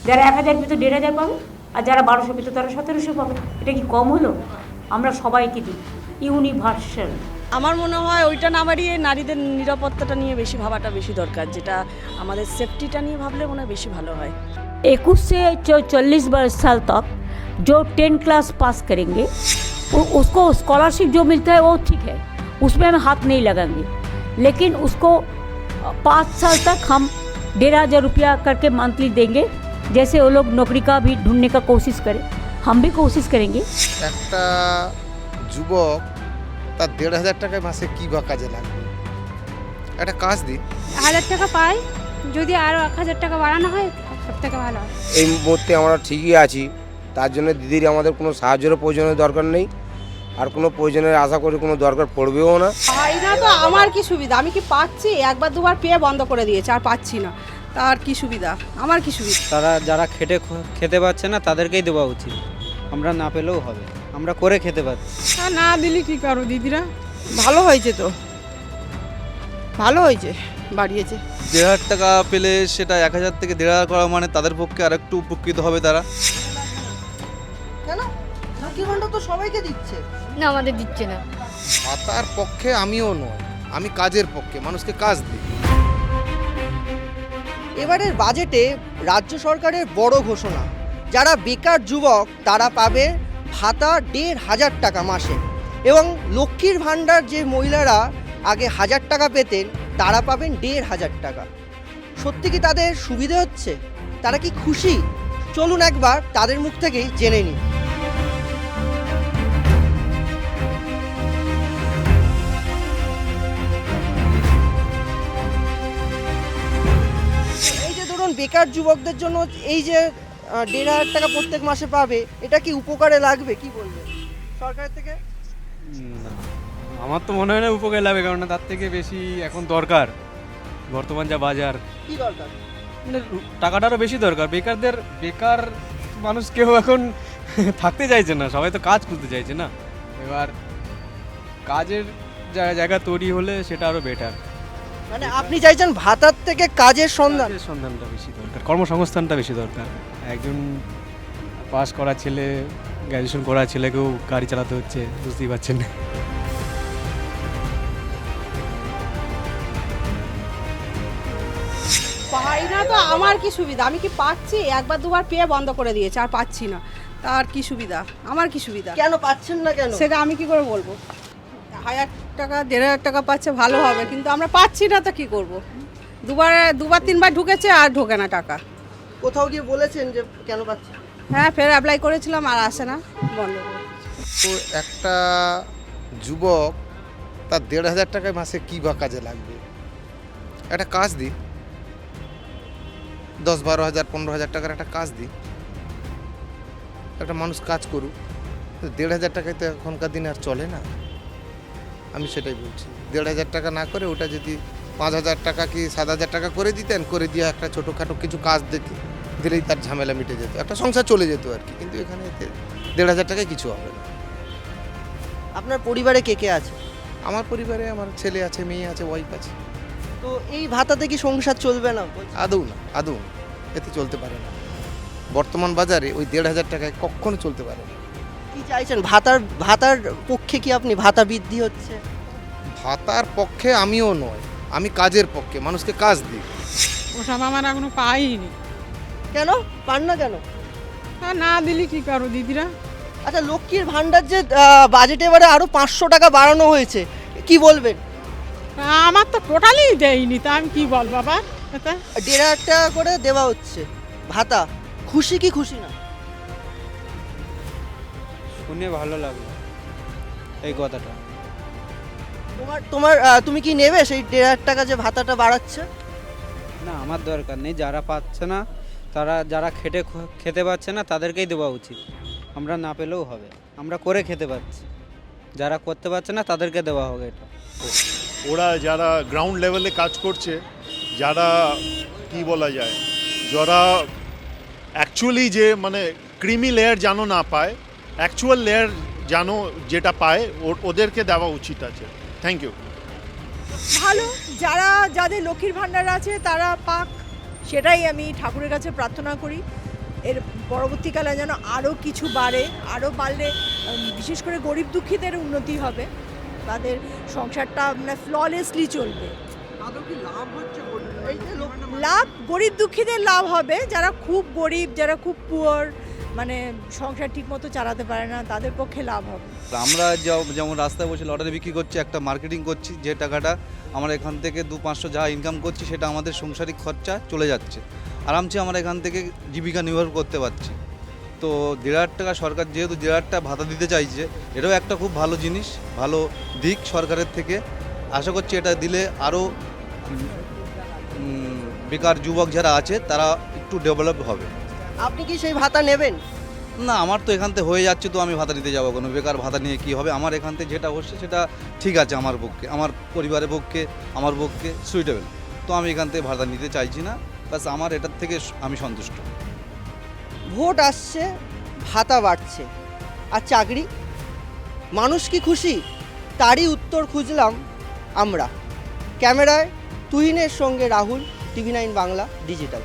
যারা 1000 পেতো 1500 পাবে, আর যারা 1200 পেতো তারা 1700 পাবে। এটা কি কম হলো? আমরা সবাইকে দিই, ইউনিভার্সাল। আমার মনে হয় ওইটা না বাড়িয়ে নারীদের নিরাপত্তাটা নিয়ে বেশি ভাবাটা বেশি দরকার, যেটা আমাদের সেফটিটা নিয়ে ভাবলে মনে হয় বেশি ভালো হয়। 21 से 40 साल तक जो 10 क्लास पास करेंगे उसको स्कॉलरशिप जो मिलता है वो ठीक है, उसमें हम हाथ नहीं लगाएंगे। लेकिन उसको 5 साल तक हम 1500 रुपया करके मंथली देंगे। जैसे वो लोग नौकरी का भी ढूंढने का कोशिश करें, हम भी कोशिश करेंगे। একটা যুবক তার 1500 টাকায় মাসে কী বা কাজে লাগবে? একটা কাজ দিন। 1000 টাকা পাই, যদি আরও 1000 টাকা বাড়ানো হয় সব থেকে ভালো হয়। এই মুহূর্তে আমরা ঠিকই আছি, তার জন্য দিদির আমাদের কোনো সাহায্যেরও প্রয়োজনের দরকার নেই, আর কোনো প্রয়োজনের আশা করি কোনো দরকার পড়বেও না। না তো আমার কি সুবিধা? আমি কি পাচ্ছি? একবার দুবার পেয়ে বন্ধ করে দিয়েছে, আর পাচ্ছি না। তার কি সুবিধা? আমার কি সুবিধা? যারা খেতে পাচ্ছে না তাদেরকেই দেওয়া উচিত, আমরা না পেলেও হবে, আমরা করে খেতে পাচ্ছি। না দিলি কি করো দিদিরা? ভালো হয়েছে তো, ভালো হয়েছে, বাড়িয়েছে। 1500 টাকা পেলে সেটা 1000 থেকে 1500 করা মানে তাদের পক্ষে আরেকটু উপকৃত হবে তারা। কেন? লক্ষ্মীর ভাণ্ডার তো সবাইকে দিচ্ছে। না, আমাদের দিচ্ছে না। ভাতার পক্ষে আমিও নয়, আমি কাজের পক্ষে, মানুষকে কাজ দিই। এবারের বাজেটে রাজ্য সরকারের বড় ঘোষণা, যারা বেকার যুবক তারা পাবে ভাতা 1500 টাকা মাসে, এবং লক্ষ্মীর ভাণ্ডার যে মহিলারা আগে 1000 টাকা পেতেন তারা পাবেন 1500 টাকা। সত্যি কি তাদের সুবিধে হচ্ছে? তারা কি খুশি? চলুন একবার তাদের মুখ থেকেই জেনে নিই। এই যে ধরুন বেকার যুবকদের জন্য এই যে 1500 টাকা প্রত্যেক মাসে পাবে, এটা কি উপকারে লাগবে? কি বলবেন সরকার থেকে? না, আমার তো মনে হয় না উপকার লাগবে, কারণ তার থেকে বেশি এখন দরকার বর্তমান যা বাজার, কি দরকার? মানে টাকাটারও বেশি দরকার। বেকার মানুষ কেউ এখন থাকতে চাইছে না, সবাই তো কাজ করতে চাইছে না। এবার কাজের জায়গা তৈরি হলে সেটা আরও বেটার। মানে আপনি চাইছেন ভাতার থেকে কাজের সন্ধান? কাজের সন্ধানটা বেশি দরকার, কর্মসংস্থানটা বেশি দরকার। একজন পাস করা ছেলে, গ্র্যাজুয়েশন করা ছেলেকেও গাড়ি চালাতে হচ্ছে, বুঝতেই পারছেন না। পাই না তো আমার কি সুবিধা? আমি কি পাচ্ছি? একবার দুবার পেয়ে বন্ধ করে দিয়েছে, আর পাচ্ছি না। তার কি সুবিধা? আমার কি সুবিধা? কেন পাচ্ছেন না কেন? সেটা আমি কি করে বলবো? 1000 টাকা 1500 টাকা পাচ্ছে ভালো হবে, কিন্তু আমরা পাচ্ছি না, তো কি করব? দুবার তিনবার ঢুকেছে আর ঢোকে না টাকা। কোথাও গিয়ে বলেছেন যে কেন পাচ্ছেন? হ্যাঁ, ফের অ্যাপ্লাই করেছিলাম, আর আসে না, বন্ধ করে। তো একটা যুবক তার 1500 টাকায় মাসে কী বা কাজে লাগবে? একটা কাজ দিন, 10-12 হাজার 15,000 টাকার একটা কাজ দিন, একটা মানুষ কাজ করুক। 1500 টাকায় তো এখনকার দিনে আর চলে না। আমি সেটাই বলছি, 1500 টাকা না করে ওটা যদি 5000 টাকা কি 7000 টাকা করে দিতেন, করে দিয়ে একটা ছোটোখাটো কিছু কাজ দিলেই তার ঝামেলা মিটে যেত, একটা সংসার চলে যেত আর কি। কিন্তু এখানে 1500 টাকায় কিছু হবে না। আপনার পরিবারে কে কে আছে? আমার পরিবারে আমার ছেলে আছে, মেয়ে আছে, ওয়াইফ আছে। তো এই ভাতাতে কি সংসার চলবে না? আদৌ না, এতে চলতে পারে না। বর্তমান বাজারে ওই 1500 টাকায় কখনো চলতে পারে না। কি চাইছেন? ভাতার পক্ষে কি আপনি? ভাতা বৃদ্ধি হচ্ছে। ভাতার পক্ষে আমিও নয়, আমি কাজের পক্ষে, মানুষকে কাজ দিই। ওসব আমার এখনো পাইনি। কেন পান না কেন? না দিলি কি করো দিদিরা? আচ্ছা, লক্ষ্মীর ভাণ্ডার যে বাজেটে এবারে আরো 500 টাকা বাড়ানো হয়েছে, কি বলবেন? আমার তো টোটালি দেয়নি, তা আমি কি বল বাবা? 1500 টাকা করে দেওয়া হচ্ছে ভাতা, খুশি কি খুশি না? শুনে ভালো লাগলো এই কথাটা। তুমি কি নেবে সেই 1500 টাকা যে ভাতাটা বাড়াচ্ছে? না, আমার দরকার নেই, যারা পাচ্ছে না, যারা খেতে পাচ্ছে না তাদেরকেই দেওয়া উচিত, আমরা না পেলেও হবে, আমরা করে খেতে পাচ্ছি, যারা করতে পারছে না তাদেরকে দেওয়া হবে এটা। ওরা যারা গ্রাউন্ড লেভেলে কাজ করছে, যারা কি বলা যায়, যারা অ্যাকচুয়ালি যে মানে ক্রিমি লেয়ার যেন না পায়, অ্যাকচুয়াল লেয়ার যেন যেটা পায়, ওদেরকে দেওয়া উচিত আছে। Thank you. ভালো, যাদের লক্ষ্মীর ভাণ্ডার আছে তারা পাক, সেটাই আমি ঠাকুরের কাছে প্রার্থনা করি। এর পরবর্তীকালে যেন আরও কিছু বাড়ে, আরও বাড়লে বিশেষ করে গরিব দুঃখীদের উন্নতি হবে, তাদের সংসারটা মানে ফ্ললেসলি চলবে। লাভ গরিব দুঃখীদের লাভ হবে, যারা খুব গরিব, যারা খুব পুয়ার, মানে সংসার ঠিকমতো চালাতে পারে না, তাদের পক্ষে লাভ হবে। আমরা যেমন রাস্তায় বসে লটারি বিক্রি করছি, একটা মার্কেটিং করছি, যে টাকাটা আমরা এখান থেকে 200-500 যা ইনকাম করছি সেটা আমাদের সংসারিক খরচা চলে যাচ্ছে, আরামসে আমরা এখান থেকে জীবিকা নির্ভর করতে পারছি। তো 1,500 টাকা সরকার যেহেতু 1,500 টাকা ভাতা দিতে চাইছে, এটাও একটা খুব ভালো জিনিস, ভালো দিক সরকারের থেকে। আশা করছি এটা দিলে আরও বেকার যুবক যারা আছে তারা একটু ডেভেলপ হবে। আপনি কি সেই ভাতা নেবেন? না, আমার তো এখান থেকে হয়ে যাচ্ছে, তো আমি ভাতা নিতে যাবো কোনো? বেকার ভাতা নিয়ে কি হবে? আমার এখান থেকে যেটা হচ্ছে সেটা ঠিক আছে আমার পক্ষে, আমার পরিবারের পক্ষে, আমার পক্ষে সুইটেবল। তো আমি এখান থেকে ভাতা নিতে চাইছি না, বাস আমার এটার থেকে আমি সন্তুষ্ট। ভোট আসছে, ভাতা বাড়ছে, আর চাকরি, মানুষ কি খুশি? তারই উত্তর খুঁজলাম আমরা। ক্যামেরায় তুহিনের সঙ্গে রাহুল, TV9 বাংলা ডিজিটাল।